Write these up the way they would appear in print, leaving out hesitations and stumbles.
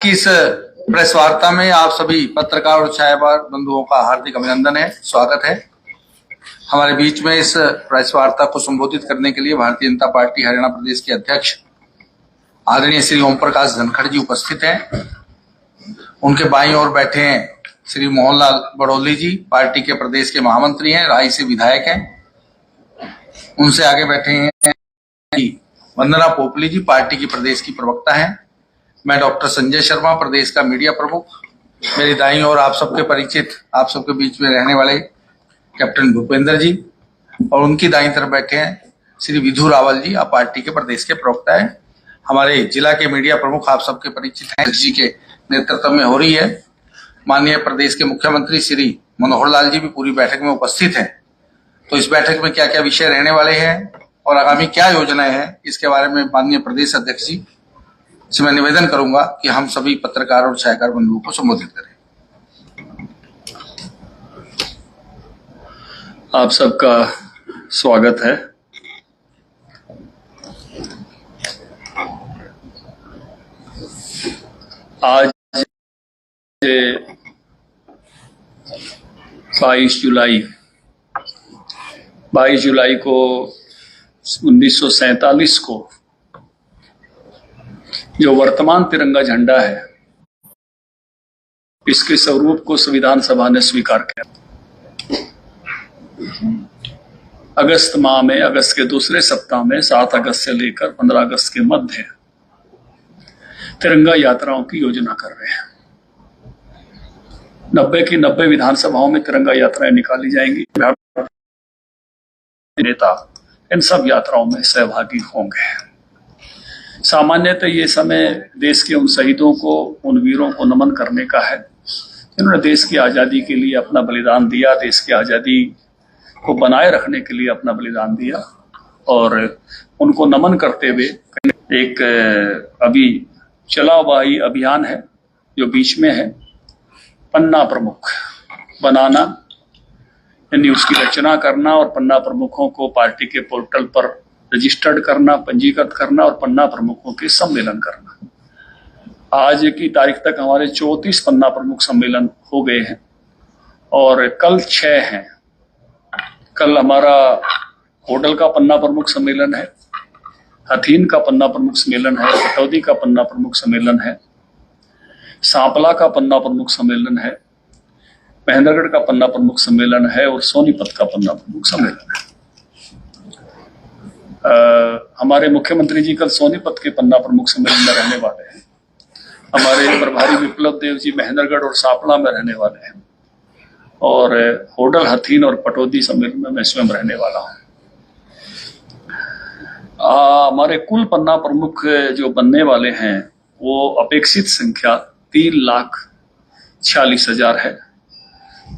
की इस प्रेस वार्ता में आप सभी पत्रकार और छायावार बंधुओं का हार्दिक अभिनंदन है, स्वागत है। हमारे बीच में इस प्रेस वार्ता को संबोधित करने के लिए भारतीय जनता पार्टी हरियाणा प्रदेश के अध्यक्ष आदरणीय श्री ओम प्रकाश धनखड़ जी उपस्थित हैं। उनके बाईं ओर बैठे हैं श्री मोहनलाल बड़ौली जी, पार्टी के प्रदेश के महामंत्री हैं, राई से विधायक हैं। उनसे आगे बैठे हैं वंदना पोपली जी, पार्टी की प्रदेश की प्रवक्ता हैं। मैं डॉक्टर संजय शर्मा, प्रदेश का मीडिया प्रमुख। मेरी दाईं ओर आप सबके परिचित, आप सबके बीच में रहने वाले कैप्टन भूपेंद्र जी, और उनकी दाईं तरफ बैठे हैं श्री विधु रावल जी, आप पार्टी के प्रदेश के प्रवक्ता हैं। हमारे जिला के मीडिया प्रमुख आप सबके परिचित हैं, जी के नेतृत्व में हो रही है। माननीय प्रदेश के मुख्यमंत्री श्री मनोहर लाल जी भी पूरी बैठक में उपस्थित हैं। तो इस बैठक में क्या क्या विषय रहने वाले हैं और आगामी क्या योजनाएं हैं, इसके बारे में माननीय प्रदेश अध्यक्ष जी से मैं निवेदन करूंगा कि हम सभी पत्रकार और छायाकार बंधुओं को संबोधित करें। आप सबका स्वागत है। आज 22 जुलाई को 1947 को जो वर्तमान तिरंगा झंडा है, इसके स्वरूप को संविधान सभा ने स्वीकार किया। अगस्त माह में, अगस्त के दूसरे सप्ताह में 7 अगस्त से लेकर 15 अगस्त के मध्य तिरंगा यात्राओं की योजना कर रहे हैं। 90 की 90 विधानसभाओं में तिरंगा यात्राएं निकाली जाएंगी। नेता इन सब यात्राओं में सहभागी होंगे। सामान्यतः ये समय देश के उन शहीदों को, उन वीरों को नमन करने का है जिन्होंने देश की आजादी के लिए अपना बलिदान दिया, देश की आजादी को बनाए रखने के लिए अपना बलिदान दिया। और उनको नमन करते हुए एक अभी चला हुआ ही अभियान है जो बीच में है, पन्ना प्रमुख बनाना, यानी उसकी रचना करना और पन्ना प्रमुखों को पार्टी के पोर्टल पर रजिस्टर्ड करना, पंजीकृत करना और पन्ना प्रमुखों के सम्मेलन करना। आज की तारीख तक हमारे 34 पन्ना प्रमुख सम्मेलन हो गए हैं और कल 6 हैं। कल हमारा होडल का पन्ना प्रमुख सम्मेलन है, हथीन का पन्ना प्रमुख सम्मेलन है, पटौदी का पन्ना प्रमुख सम्मेलन है, सांपला का पन्ना प्रमुख सम्मेलन है, महेंद्रगढ़ का पन्ना प्रमुख सम्मेलन है और सोनीपत का पन्ना प्रमुख सम्मेलन है। हमारे मुख्यमंत्री जी कल सोनीपत के पन्ना प्रमुख सम्मेलन में रहने वाले हैं। हमारे प्रभारी विप्लव देव जी महेंद्रगढ़ और सांपला में रहने वाले हैं और होडल, हथीन और पटौदी सम्मेलन में मैं स्वयं रहने वाला हूं। हमारे कुल पन्ना प्रमुख जो बनने वाले हैं वो अपेक्षित संख्या 3,46,000 है।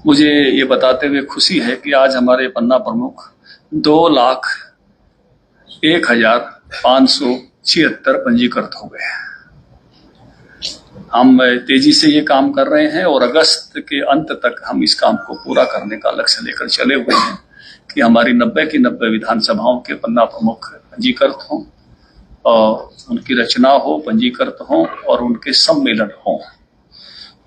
मुझे ये बताते हुए खुशी है कि आज हमारे पन्ना प्रमुख 2,01,576 पंजीकृत हो गए हैं। हम तेजी से ये काम कर रहे हैं और अगस्त के अंत तक हम इस काम को पूरा करने का लक्ष्य लेकर चले हुए हैं कि हमारी 90 की 90 विधानसभाओं के पन्ना प्रमुख पंजीकृत हों और उनकी रचना हो, पंजीकृत हों और उनके सम्मेलन हों।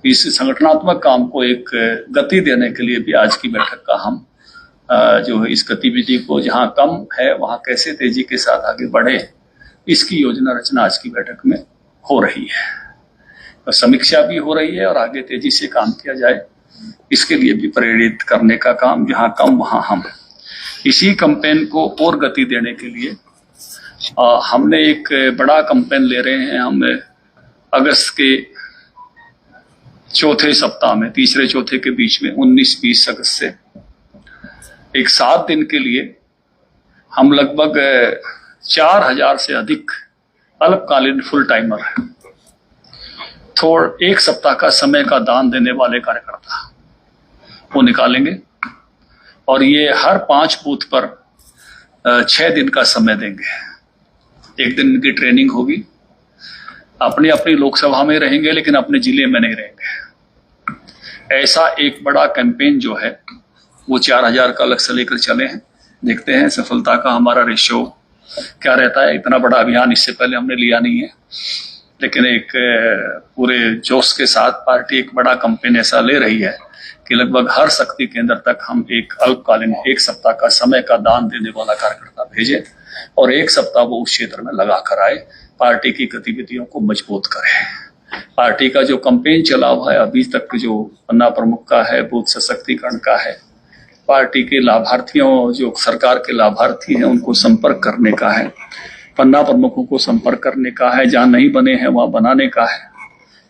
इस संगठनात्मक काम को एक गति देने के लिए भी आज की बैठक का हम जो है इस गतिविधि को जहां कम है वहां कैसे तेजी के साथ आगे बढ़े, इसकी योजना रचना आज की बैठक में हो रही है। तो समीक्षा भी हो रही है और आगे तेजी से काम किया जाए, इसके लिए भी प्रेरित करने का काम, जहां कम वहां हम। इसी कैंपेन को और गति देने के लिए हमने एक बड़ा कैंपेन ले रहे हैं। हम अगस्त के चौथे सप्ताह में, तीसरे चौथे के बीच में 19-20 अगस्त से एक 7 दिन के लिए हम लगभग 4,000 से अधिक अल्पकालीन फुल टाइमर एक सप्ताह का समय का दान देने वाले कार्यकर्ता वो निकालेंगे और ये हर 5 बूथ पर 6 दिन का समय देंगे। 1 दिन इनकी ट्रेनिंग होगी, अपनी अपनी लोकसभा में रहेंगे लेकिन अपने जिले में नहीं रहेंगे। ऐसा एक बड़ा कैंपेन जो है वो 4,000 का लक्ष्य लेकर चले हैं। देखते हैं सफलता का हमारा रेशियो क्या रहता है। इतना बड़ा अभियान इससे पहले हमने लिया नहीं है लेकिन एक पूरे जोश के साथ पार्टी एक बड़ा कैंपेन ऐसा ले रही है कि लगभग हर शक्ति केंद्र तक हम एक अल्पकालीन 1 सप्ताह का समय का दान देने वाला कार्यकर्ता भेजें और 1 सप्ताह वो उस क्षेत्र में लगा कर आए, पार्टी की गतिविधियों को मजबूत करें। पार्टी का जो कैंपेन चला हुआ है अभी तक, जो पन्ना प्रमुख का है, बूथ सशक्तिकरण का है, पार्टी के लाभार्थियों, जो सरकार के लाभार्थी हैं उनको संपर्क करने का है, पन्ना प्रमुखों को संपर्क करने का है, जहां नहीं बने हैं वहां बनाने का है।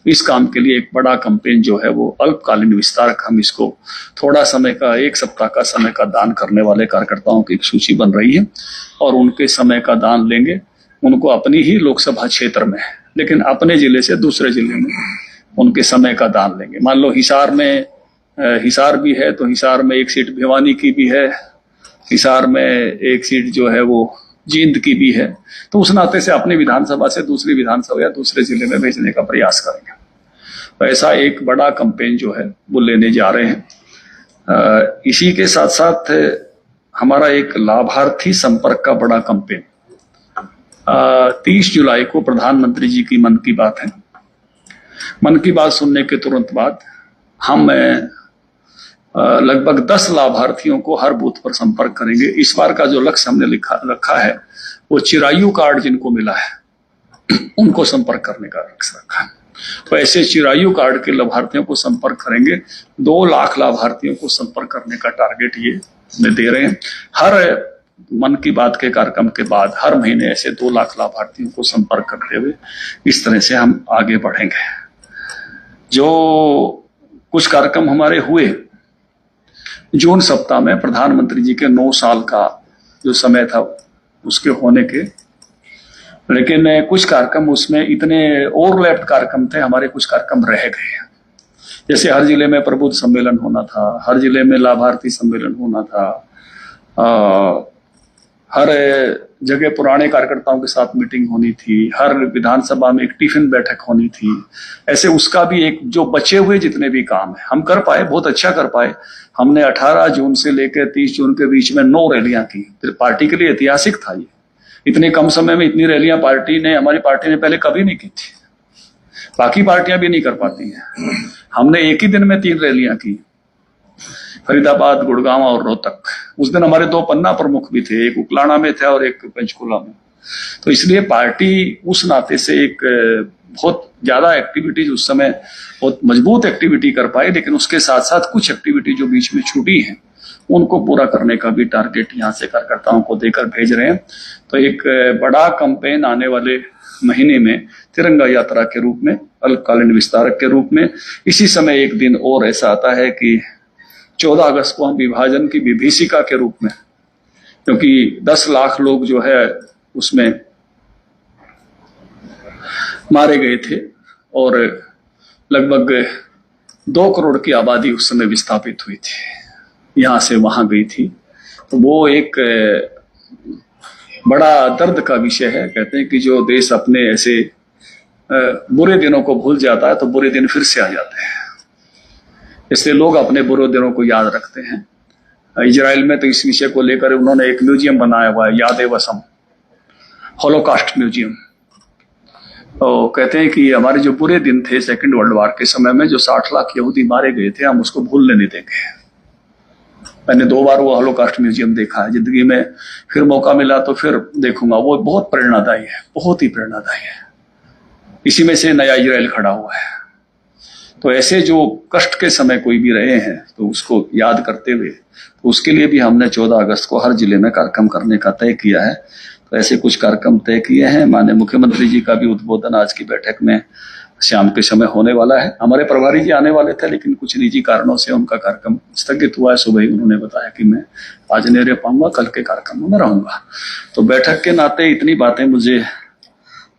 इस काम के लिए एक बड़ा कैंपेन जो है वो अल्पकालीन विस्तारक, हम इसको थोड़ा समय का 1 सप्ताह का समय का दान करने वाले कार्यकर्ताओं की एक सूची बन रही है और उनके समय का दान लेंगे, उनको अपनी ही लोकसभा क्षेत्र में, लेकिन अपने जिले से दूसरे जिले में उनके समय का दान लेंगे। मान लो हिसार में, हिसार भी है तो हिसार में 1 सीट भिवानी की भी है, हिसार में 1 सीट जो है वो जींद की भी है, तो उस नाते से अपनी विधानसभा से दूसरी विधानसभा या दूसरे जिले में भेजने का प्रयास करेंगे। तो ऐसा एक बड़ा कैंपेन जो है वो लेने जा रहे हैं। इसी के साथ साथ हमारा एक लाभार्थी संपर्क का बड़ा कैंपेन 30 जुलाई को प्रधानमंत्री जी की मन की बात है। मन की बात सुनने के तुरंत बाद हम लगभग 10 लाभार्थियों को हर बूथ पर संपर्क करेंगे। इस बार का जो लक्ष्य हमने रखा है वो चिरायु कार्ड जिनको मिला है उनको संपर्क करने का लक्ष्य रखा है। तो ऐसे चिरायु कार्ड के लाभार्थियों को संपर्क करेंगे। 2 लाख लाभार्थियों को संपर्क करने का टारगेट ये दे रहे हैं। हर मन की बात के कार्यक्रम के बाद हर महीने ऐसे 2 लाख लाभार्थियों को संपर्क करते हुए इस तरह से हम आगे बढ़ेंगे। जो कुछ कार्यक्रम हमारे हुए जून सप्ताह में, प्रधानमंत्री जी के 9 साल का जो समय था उसके होने के, लेकिन कुछ कार्यक्रम उसमें इतने ओवरलैप्ड कार्यक्रम थे, हमारे कुछ कार्यक्रम रह गए। जैसे हर जिले में प्रबुद्ध सम्मेलन होना था, हर जिले में लाभार्थी सम्मेलन होना था, हर जगह पुराने कार्यकर्ताओं के साथ मीटिंग होनी थी, हर विधानसभा में एक टिफिन बैठक होनी थी। ऐसे उसका भी एक, जो बचे हुए जितने भी काम है हम कर पाए, बहुत अच्छा कर पाए। हमने 18 जून से लेकर 30 जून के बीच में 9 रैलियां की। फिर पार्टी के लिए ऐतिहासिक था ये। इतने कम समय में इतनी रैलियां हमारी पार्टी ने पहले कभी नहीं की थी। बाकी पार्टियां भी नहीं कर पाती हैं। हमने एक ही दिन में 3 रैलियां की, फरीदाबाद, गुड़गांव और रोहतक। उस दिन हमारे 2 पन्ना प्रमुख भी थे, एक उकलाना में था और एक पंचकुला में। तो इसलिए पार्टी उस नाते से एक बहुत ज्यादा एक्टिविटीज उस समय, बहुत मजबूत एक्टिविटी कर पाई, लेकिन उसके साथ साथ कुछ एक्टिविटी जो बीच में छूटी है उनको पूरा करने का भी टारगेट यहाँ से कार्यकर्ताओं को देकर भेज रहे हैं। तो एक बड़ा कैंपेन आने वाले महीने में तिरंगा यात्रा के रूप में, अल्पकालीन विस्तारक के रूप में। इसी समय एक दिन और ऐसा आता है कि 14 अगस्त को हम विभाजन की विभीषिका के रूप में, क्योंकि 10 लाख लोग जो है उसमें मारे गए थे और लगभग 2 करोड़ की आबादी उस समय विस्थापित हुई थी, यहां से वहां गई थी। तो वो एक बड़ा दर्द का विषय है। कहते हैं कि जो देश अपने ऐसे बुरे दिनों को भूल जाता है तो बुरे दिन फिर से आ जाते हैं, इसलिए लोग अपने बुरे दिनों को याद रखते हैं। इजराइल में तो इस विषय को लेकर उन्होंने एक म्यूजियम बनाया हुआ है, याद-ए-वसम, हॉलोकास्ट म्यूजियम। तो कहते हैं कि हमारे जो बुरे दिन थे सेकेंड वर्ल्ड वॉर के समय में, जो 60 लाख यहूदी मारे गए थे, हम उसको भूलने नहीं देंगे। मैंने 2 बार वो हॉलोकास्ट म्यूजियम देखा है जिंदगी में, फिर मौका मिला तो फिर देखूंगा। वो बहुत प्रेरणादायी है, बहुत ही प्रेरणादायी है। इसी में से नया इजराइल खड़ा हुआ है। तो ऐसे जो कष्ट के समय कोई भी रहे हैं तो उसको याद करते हुए, तो उसके लिए भी हमने 14 अगस्त को हर जिले में कार्यक्रम करने का तय किया है। तो ऐसे कुछ कार्यक्रम तय किए हैं। माननीय मुख्यमंत्री जी का भी उद्बोधन आज की बैठक में शाम के समय होने वाला है। हमारे प्रभारी जी आने वाले थे, लेकिन कुछ निजी कारणों से उनका कार्यक्रम स्थगित हुआ है। सुबह ही उन्होंने बताया कि मैं आज नहीं रह पाऊंगा, कल के कार्यक्रम में रहूंगा। तो बैठक के नाते इतनी बातें मुझे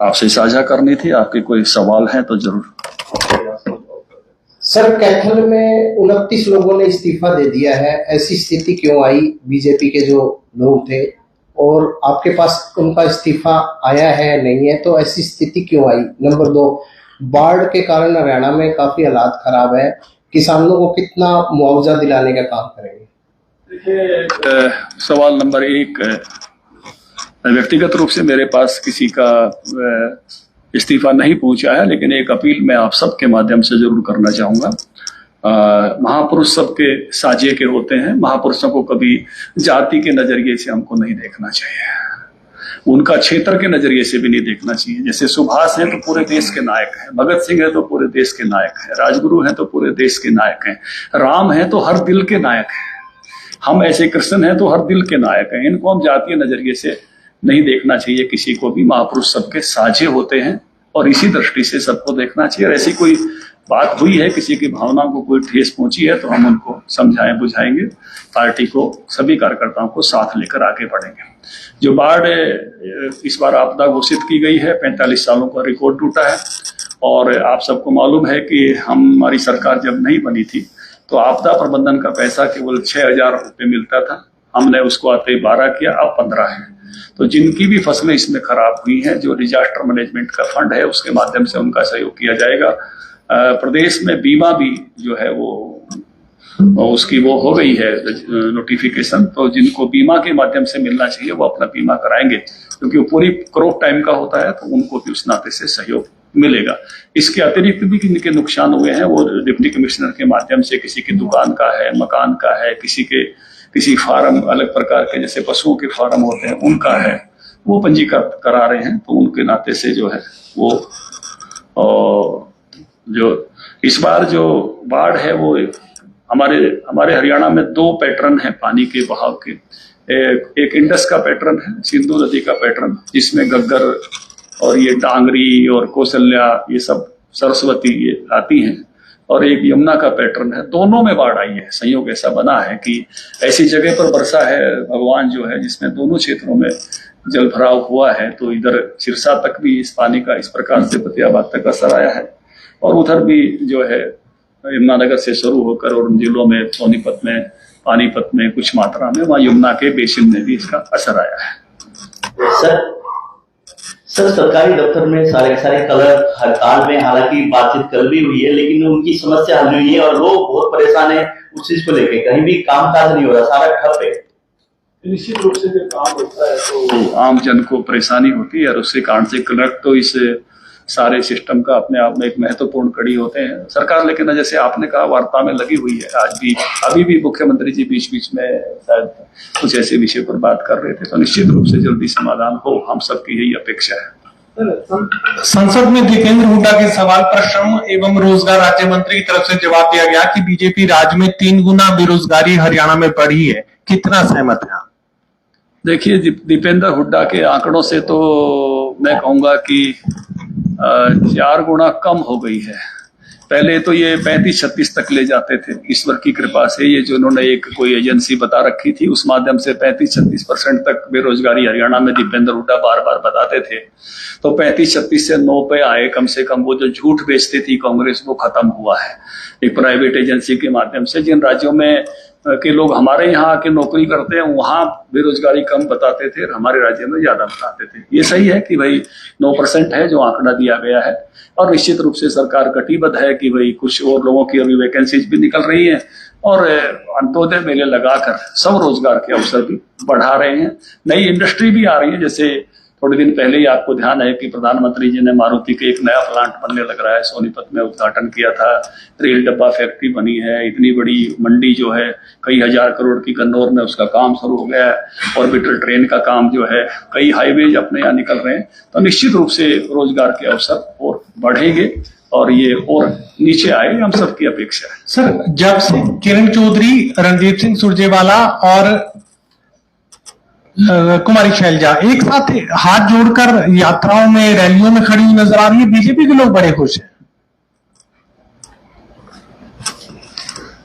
आपसे साझा करनी थी। आपके कोई सवाल हैं तो जरूर। सर, कैथल में 29 लोगों ने इस्तीफा दे दिया है, ऐसी स्थिति क्यों आई? बीजेपी के जो लोग थे और आपके पास उनका इस्तीफा आया है नहीं है, तो ऐसी स्थिति क्यों आई? नंबर 2, बाढ़ के कारण हरियाणा में काफी हालात खराब है, किसानों को कितना मुआवजा दिलाने का काम करेंगे? देखिए, सवाल नंबर 1, व्यक्तिगत रूप से मेरे पास किसी का इस्तीफा नहीं पहुंचा है, लेकिन एक अपील मैं आप सबके माध्यम से जरूर करना चाहूंगा। महापुरुष सबके साझे के होते हैं। महापुरुषों को कभी जाति के नजरिए से हमको नहीं देखना चाहिए, उनका क्षेत्र के नजरिए से भी नहीं देखना चाहिए। जैसे सुभाष हैं तो पूरे देश के नायक हैं, भगत सिंह है तो पूरे देश के नायक हैं, राजगुरु हैं तो पूरे देश के नायक हैं, राम हैं तो हर दिल के नायक हैं, हम ऐसे कृष्ण हैं तो हर दिल के नायक हैं। इनको हम जातीय नजरिए से नहीं देखना चाहिए किसी को भी। महापुरुष सबके साझे होते हैं और इसी दृष्टि से सबको देखना चाहिए। और ऐसी कोई बात हुई है, किसी की भावनाओं को कोई ठेस पहुंची है, तो हम उनको समझाएं बुझाएंगे। पार्टी को, सभी कार्यकर्ताओं को साथ लेकर आगे बढ़ेंगे। जो बाढ़ इस बार आपदा घोषित की गई है, 45 सालों का रिकॉर्ड टूटा है। और आप सबको मालूम है कि हमारी सरकार जब नहीं बनी थी तो आपदा प्रबंधन का पैसा केवल 6,000 रुपये मिलता था, हमने उसको आते 12 किया, अब 15 है। तो जिनकी भी फसलें इसमें खराब हुई हैं, जो डिजास्टर मैनेजमेंट का फंड है उसके माध्यम से उनका सहयोग किया जाएगा। प्रदेश में बीमा भी जो है वो उसकी वो हो गई है नोटिफिकेशन, तो जिनको बीमा के माध्यम से मिलना चाहिए वो अपना बीमा कराएंगे, क्योंकि वो पूरी क्रॉप टाइम का होता है, तो उनको भी उस नाते से सहयोग मिलेगा। इसके अतिरिक्त भी जिनके नुकसान हुए हैं वो डिप्टी कमिश्नर के माध्यम से, किसी की दुकान का है, मकान का है, किसी फार्म अलग प्रकार के जैसे पशुओं के फार्म होते हैं उनका है, वो पंजीकृत करा रहे हैं। तो उनके नाते से जो है वो जो इस बार जो बाढ़ है वो हमारे हरियाणा में 2 पैटर्न है पानी के बहाव के। एक इंडस का पैटर्न है, सिंधु नदी का पैटर्न, जिसमें गग्गर और ये डांगरी और कौशल्या ये सब सरस्वती ये आती हैं, और एक यमुना का पैटर्न है। दोनों में बाढ़ आई है। संयोग ऐसा बना है कि ऐसी जगह पर वर्षा है भगवान जो है जिसमें दोनों क्षेत्रों में जल भराव हुआ है, तो इधर सिरसा तक भी इस पानी का इस प्रकार से फतेहाबाद तक असर आया है, और उधर भी जो है यमुनानगर से शुरू होकर और उन जिलों में सोनीपत में, पानीपत में कुछ मात्रा में, वहाँ यमुना के बेसिन में भी इसका असर आया है। सर सरकारी दफ्तर में सारे कलर हड़ताल में, हालांकि बातचीत कल भी हुई है, लेकिन उनकी समस्या हल हुई है और लोग बहुत परेशान है उस चीज को लेके। कहीं भी कामकाज नहीं हो रहा, सारा ठप है। निश्चित रूप से जब काम होता है तो आम जन को परेशानी होती है, और उसके कारण से कलेक्ट तो इस सारे सिस्टम का अपने आप में एक महत्वपूर्ण कड़ी होते हैं। सरकार लेकिन जैसे आपने कहा वार्ता में लगी हुई है। आज भी अभी भी मुख्यमंत्री जी बीच बीच में शायद कुछ ऐसे विषय पर बात कर रहे थे, तो निश्चित रूप से जल्दी समाधान हो, हम सबकी यही अपेक्षा है। संसद में दीपेंद्र हुड्डा के सवाल पर श्रम एवं रोजगार राज्य मंत्री की तरफ से जवाब दिया गया कि बीजेपी राज्य में 3 गुना बेरोजगारी हरियाणा में बढ़ी है, कितना सहमत है आप? देखिए, दीपेंद्र हुड्डा के आंकड़ों से तो मैं कहूंगा कि 4 गुना कम हो गई है। पहले तो ये 35-36 तक ले जाते थे। ईश्वर की कृपा से ये जो उन्होंने एक कोई एजेंसी बता रखी थी, उस माध्यम से 35-36% तक बेरोजगारी हरियाणा में दीपेंद्र हुड्डा बार बार बताते थे। तो 35-36 से 9 पे आए कम से कम। वो जो झूठ बेचती थी कांग्रेस, वो खत्म हुआ है एक प्राइवेट एजेंसी के माध्यम से। जिन राज्यों में के लोग हमारे यहाँ आके नौकरी करते हैं वहां बेरोजगारी कम बताते थे, हमारे राज्य में ज्यादा बताते थे। ये सही है कि भाई 9% है जो आंकड़ा दिया गया है, और निश्चित रूप से सरकार कटिबद्ध है कि भाई कुछ और लोगों की अभी वैकेंसीज भी निकल रही है, और अंत्योदय मेले लगाकर सब रोजगार के अवसर भी बढ़ा रहे हैं। नई इंडस्ट्री भी आ रही है। जैसे थोड़े दिन पहले ही आपको ध्यान है कि प्रधानमंत्री जी ने मारुति के एक नया प्लांट बनने लग रहा है सोनीपत में, उद्घाटन किया था। रेल डब्बा फैक्ट्री बनी है, इतनी बड़ी मंडी जो है कई हजार करोड़ की गन्नौर में, उसका काम शुरू हो गया है। ऑर्बिटल ट्रेन का काम जो है, कई हाईवेज अपने यहाँ निकल रहे हैं। तो निश्चित रूप से रोजगार के अवसर और बढ़ेंगे और ये और नीचे आए, हम सबकी अपेक्षा है। सर, जब से किरण चौधरी, रणदीप सिंह सुरजेवाला और कुमारी शैलजा एक साथ हाथ जोड़कर यात्राओं में, रैलियों में खड़ी नजर आ रही है, बीजेपी के लोग बड़े खुश हैं।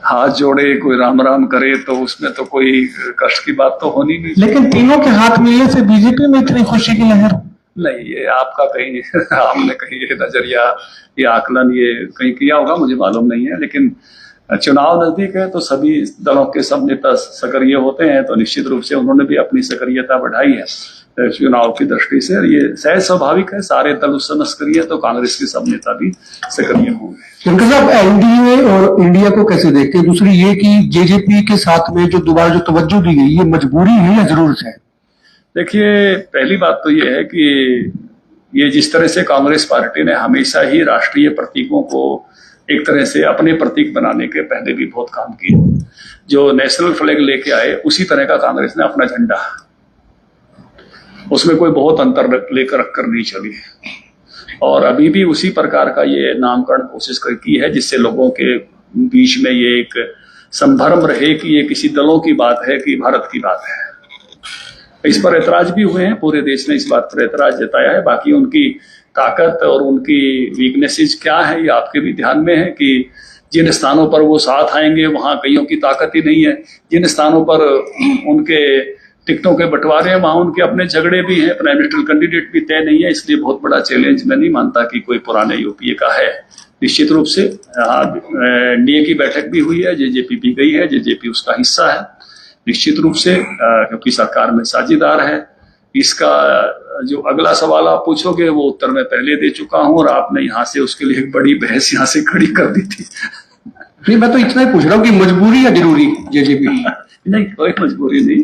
हाथ जोड़े, कोई राम राम करे तो उसमें तो कोई कष्ट की बात तो होनी नहीं। लेकिन तीनों के हाथ मिलने से बीजेपी में इतनी खुशी की लहर नहीं, ये आपका कहीं आपने कहीं ये नजरिया, ये आकलन ये कहीं किया होगा, मुझे मालूम नहीं है। लेकिन चुनाव नजदीक है तो सभी दलों के सब नेता सक्रिय होते हैं, तो निश्चित रूप से उन्होंने भी अपनी सक्रियता बढ़ाई है चुनाव की दृष्टि से। ये सहज स्वाभाविक है, सारे दल उस समय सक्रिय, तो कांग्रेस के सब नेता भी सक्रिय होंगे। उनके साथ एनडीए और इंडिया को कैसे देखते हैं? दूसरी ये कि जेजेपी के साथ में जो दोबारा जो तवज्जो दी गई, ये मजबूरी है या जरूरत है? देखिए, पहली बात तो ये है कि ये जिस तरह से कांग्रेस पार्टी ने हमेशा ही राष्ट्रीय प्रतीकों को एक तरह से अपने प्रतीक बनाने के पहले भी बहुत काम किए, जो नेशनल फ्लैग लेके आए उसी तरह का कांग्रेस ने अपना झंडा, उसमें कोई बहुत अंतर लेकर रखकर नहीं चली और अभी भी उसी प्रकार का ये नामकरण कोशिश की है, जिससे लोगों के बीच में ये एक संभ्रम रहे कि ये किसी दलों की बात है कि भारत की बात है। इस पर ऐतराज भी हुए हैं, पूरे देश ने इस बात पर ऐतराज जताया है। बाकी उनकी ताकत और उनकी वीकनेसेस क्या है ये आपके भी ध्यान में है कि जिन स्थानों पर वो साथ आएंगे वहां कईयों की ताकत ही नहीं है, जिन स्थानों पर उनके टिकटों के बंटवारे हैं वहां उनके अपने झगड़े भी हैं, प्राइम मिनिस्टर कैंडिडेट भी तय नहीं है। इसलिए बहुत बड़ा चैलेंज मैं नहीं मानता कि कोई पुराने यूपीए का है। निश्चित रूप से एनडीए की बैठक भी हुई है, जेजेपी भी गई है, जेजेपी उसका हिस्सा है निश्चित रूप से, क्योंकि सरकार में साझेदार है। इसका जो अगला सवाल आप पूछोगे वो उत्तर मैं पहले दे चुका हूं और आपने यहाँ से उसके लिए एक बड़ी बहस यहाँ से खड़ी कर दी थी। नहीं, मैं तो इतना ही पूछ रहा हूँ कि मजबूरी या जरूरी जेजेपी? नहीं, कोई मजबूरी नहीं,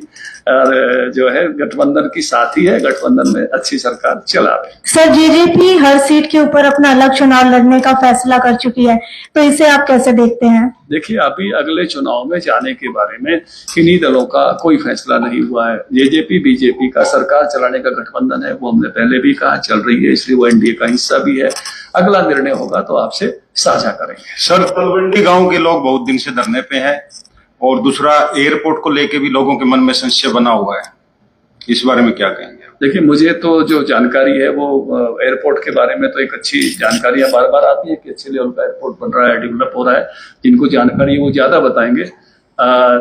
और जो है गठबंधन की साथी है, गठबंधन में अच्छी सरकार चला रही। सर, जेजेपी हर सीट के ऊपर अपना अलग चुनाव लड़ने का फैसला कर चुकी है, तो इसे आप कैसे देखते हैं? देखिए, अभी अगले चुनाव में जाने के बारे में किन्हीं दलों का कोई फैसला नहीं हुआ है। जेजेपी बीजेपी का सरकार चलाने का गठबंधन है, वो हमने पहले भी कहा चल रही है, इसलिए वो एनडीए का हिस्सा भी है। अगला निर्णय होगा तो आपसे साझा करेंगे। सर, तलवंडी गांव के लोग बहुत दिन से धरने पे हैं और दूसरा एयरपोर्ट को लेके भी लोगों के मन में संशय बना हुआ है, इस बारे में क्या कहेंगे? देखिए, मुझे तो जो जानकारी है वो एयरपोर्ट के बारे में तो एक अच्छी जानकारियां बार बार आती है कि अच्छे लेवल का एयरपोर्ट बन रहा है, डेवलप हो रहा है। जिनको जानकारी है वो ज्यादा बताएंगे।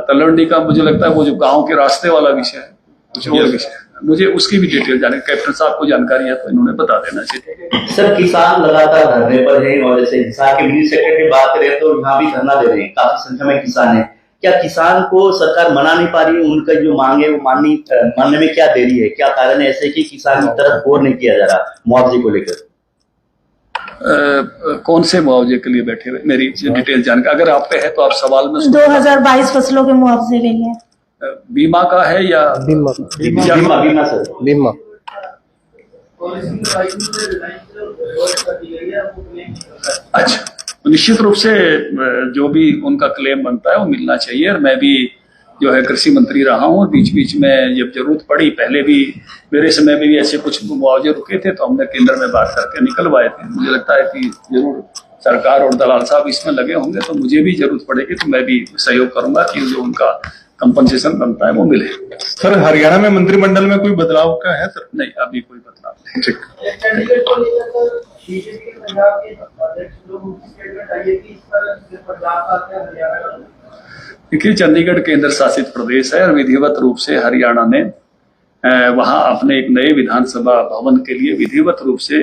तलवंडी का मुझे लगता है वो जो गांव के रास्ते वाला विषय है, कुछ और विषय है, मुझे उसकी भी डिटेल जाने। कैप्टन साहब को जानकारी है तो इन्होंने बता देना चाहिए। सर, किसान लगातार धरने पर है और जैसे हिसार के मिनी सेक्रेटरी की बात करें तो यहाँ भी धरना दे रहे हैं, काफी संख्या में किसान है। क्या किसान को सरकार मना नहीं पा रही है? उनका जो मांग है वो मानने में क्या देरी है? क्या कारण है ऐसे कि किसान की तरफ गौर नहीं किया जा रहा मुआवजे को लेकर? कौन से मुआवजे के लिए बैठे हुए? मेरी डिटेल जानकारी अगर आप पे है तो आप सवाल में 2022 फसलों के मुआवजे के लिए। बीमा का है या बीमा सर, बीमा अच्छा, निश्चित रूप से जो भी उनका क्लेम बनता है वो मिलना चाहिए। और मैं भी जो है कृषि मंत्री रहा हूँ, बीच बीच में जब जरूरत पड़ी, पहले भी मेरे समय में भी ऐसे कुछ मुआवजे रुके थे तो हमने केंद्र में बात करके निकलवाए थे। मुझे लगता है कि जरूर सरकार और दलाल साहब इसमें लगे होंगे तो मुझे भी जरूरत पड़ेगी तो मैं भी सहयोग करूंगा कि जो उनका कंपनसेशन बनता है वो मिले। सर, हरियाणा में मंत्रिमंडल में कोई बदलाव का है सर? नहीं, अभी कोई बदलाव नहीं। ठीक। देखिए, चंडीगढ़ केंद्र शासित प्रदेश है और विधिवत रूप से हरियाणा ने वहां अपने एक नए विधानसभा भवन के लिए विधिवत रूप से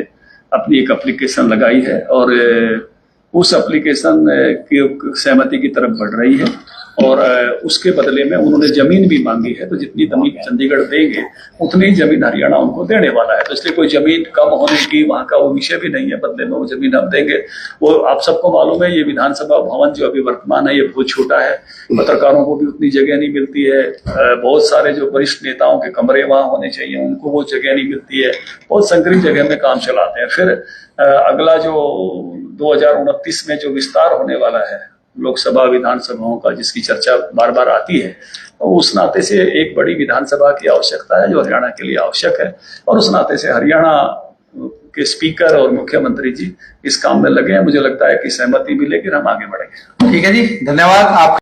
अपनी एक एप्लीकेशन लगाई है और उस एप्लीकेशन की सहमति की तरफ बढ़ रही है और उसके बदले में उन्होंने जमीन भी मांगी है। तो जितनी जमीन चंडीगढ़ देंगे उतनी जमीन हरियाणा उनको देने वाला है। तो इसलिए कोई जमीन कम होने की वहां का वो विषय भी नहीं है, बदले में वो जमीन हम देंगे। वो आप सबको मालूम है, ये विधानसभा भवन जो अभी वर्तमान है ये बहुत छोटा है, पत्रकारों को भी उतनी जगह नहीं मिलती है। बहुत सारे जो वरिष्ठ नेताओं के कमरे वहां होने चाहिए उनको वो जगह नहीं मिलती है, बहुत संकीर्ण जगह में काम चलाते हैं। फिर अगला जो 2029 में जो विस्तार होने वाला है लोकसभा विधानसभाओं का, जिसकी चर्चा बार बार आती है, तो उस नाते से एक बड़ी विधानसभा की आवश्यकता है जो हरियाणा के लिए आवश्यक है और उस नाते से हरियाणा के स्पीकर और मुख्यमंत्री जी इस काम में लगे हैं। मुझे लगता है कि सहमति मिलेगी, हम आगे बढ़ेंगे। ठीक है जी, धन्यवाद। आप